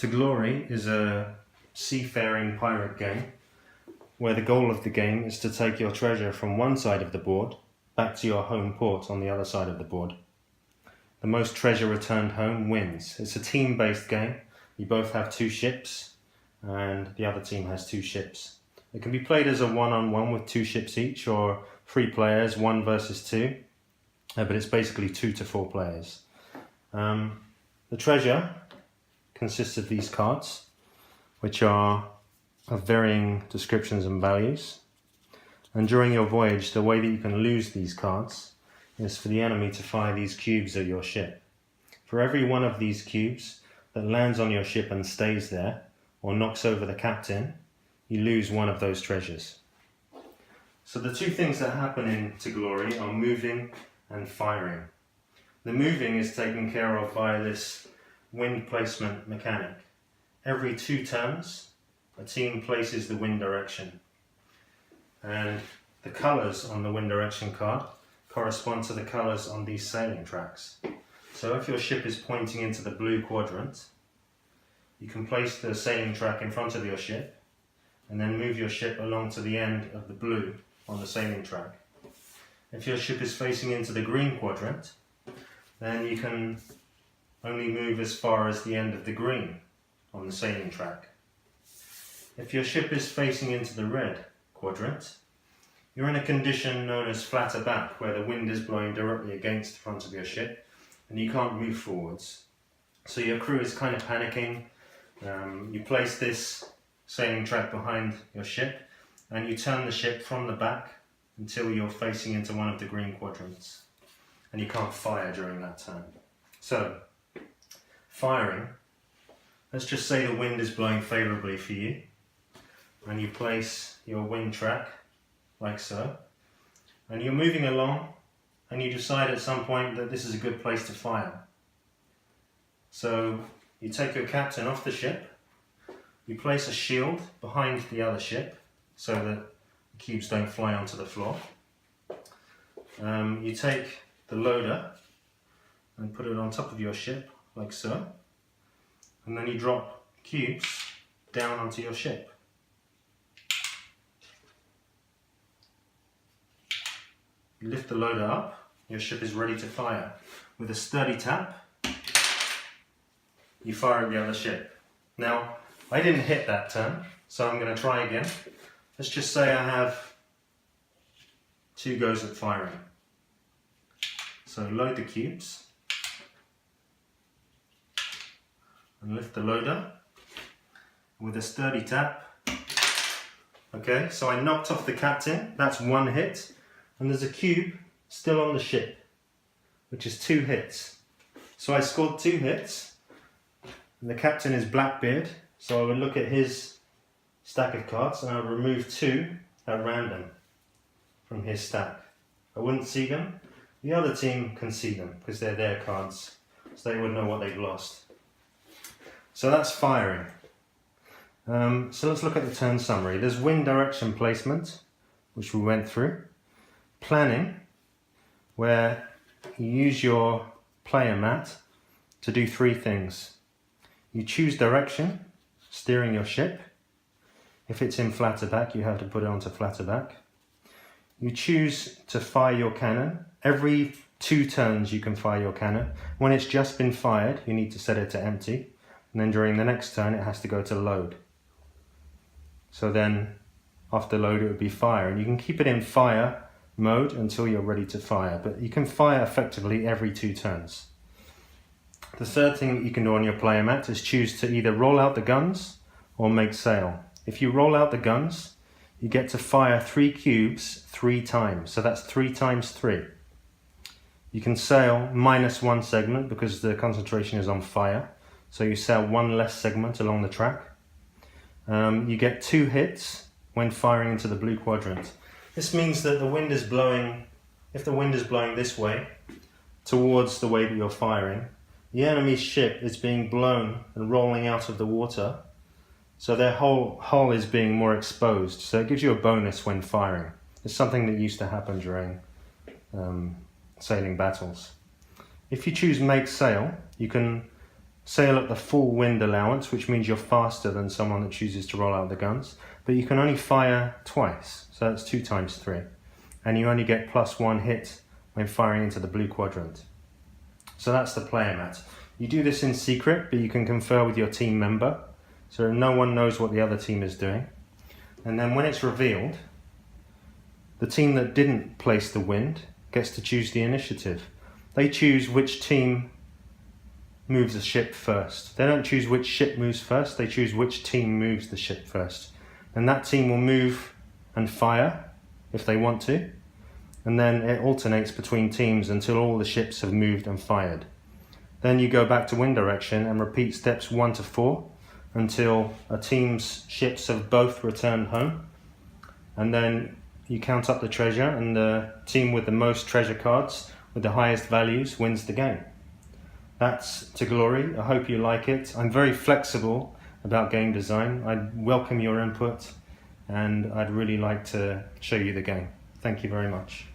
To Glory is a seafaring pirate game where the goal of the game is to take your treasure from one side of the board back to your home port on the other side of the board. The most treasure returned home wins. It's a team-based game. You both have 2 ships and the other team has 2 ships. It can be played as a one-on-one with 2 ships each, or 3 players, 1 versus 2, but it's basically 2 to 4 players. The treasure consists of these cards, which are of varying descriptions and values. And during your voyage, the way that you can lose these cards is for the enemy to fire these cubes at your ship. For every one of these cubes that lands on your ship and stays there, or knocks over the captain, you lose one of those treasures. So the 2 things that happen in To Glory are moving and firing. The moving is taken care of by this wind placement mechanic. Every 2 turns, a team places the wind direction. And the colours on the wind direction card correspond to the colours on these sailing tracks. So if your ship is pointing into the blue quadrant, you can place the sailing track in front of your ship and then move your ship along to the end of the blue on the sailing track. If your ship is facing into the green quadrant, then you can only move as far as the end of the green on the sailing track. If your ship is facing into the red quadrant, you're in a condition known as flat aback, where the wind is blowing directly against the front of your ship and you can't move forwards. So your crew is kind of panicking. You place this sailing track behind your ship and you turn the ship from the back until you're facing into one of the green quadrants, and you can't fire during that turn. So, firing, let's just say the wind is blowing favourably for you, and you place your wind track like so, and you're moving along and you decide at some point that this is a good place to fire. So you take your captain off the ship, you place a shield behind the other ship so that the cubes don't fly onto the floor. You take the loader and put it on top of your ship like so, and then you drop cubes down onto your ship. You lift the loader up, your ship is ready to fire. With a sturdy tap, you fire at the other ship. Now, I didn't hit that turn, so I'm going to try again. Let's just say I have 2 goes at firing. So load the cubes and lift the loader with a sturdy tap. Okay, so I knocked off the captain, that's 1 hit, and there's a cube still on the ship, which is 2 hits. So I scored 2 hits, and the captain is Blackbeard, so I would look at his stack of cards and I would remove 2 at random from his stack. I wouldn't see them. The other team can see them because they're their cards, so they would know what they've lost. So that's firing. So let's look at the turn summary. There's wind direction placement, which we went through. Planning, where you use your player mat to do 3 things. You choose direction, steering your ship. If it's in flat aback, you have to put it onto flat aback. You choose to fire your cannon. Every 2 turns you can fire your cannon. When it's just been fired, you need to set it to empty. And then during the next turn, it has to go to load. So then, after load, it would be fire. And you can keep it in fire mode until you're ready to fire. But you can fire effectively every 2 turns. The third thing that you can do on your player mat is choose to either roll out the guns or make sail. If you roll out the guns, you get to fire 3 cubes 3 times. So that's 3 times 3. You can sail -1 segment because the concentration is on fire. So you sail 1 less segment along the track. You get 2 hits when firing into the blue quadrant. This means that the wind is blowing, if the wind is blowing this way, towards the way that you're firing, the enemy's ship is being blown and rolling out of the water, so their whole hull is being more exposed, so it gives you a bonus when firing. It's something that used to happen during sailing battles. If you choose make sail, you can sail at the full wind allowance, which means you're faster than someone that chooses to roll out the guns, but you can only fire twice, so that's 2 times 3. And you only get +1 hit when firing into the blue quadrant. So that's the player mat. You do this in secret, but you can confer with your team member, so no one knows what the other team is doing. And then when it's revealed, the team that didn't place the wind gets to choose the initiative. They choose which team moves the ship first. They don't choose which ship moves first, they choose which team moves the ship first. And that team will move and fire if they want to, and then it alternates between teams until all the ships have moved and fired. Then you go back to wind direction and repeat steps 1 to 4 until a team's ships have both returned home, and then you count up the treasure, and the team with the most treasure cards with the highest values wins the game. That's To Glory. I hope you like it. I'm very flexible about game design. I'd welcome your input, and I'd really like to show you the game. Thank you very much.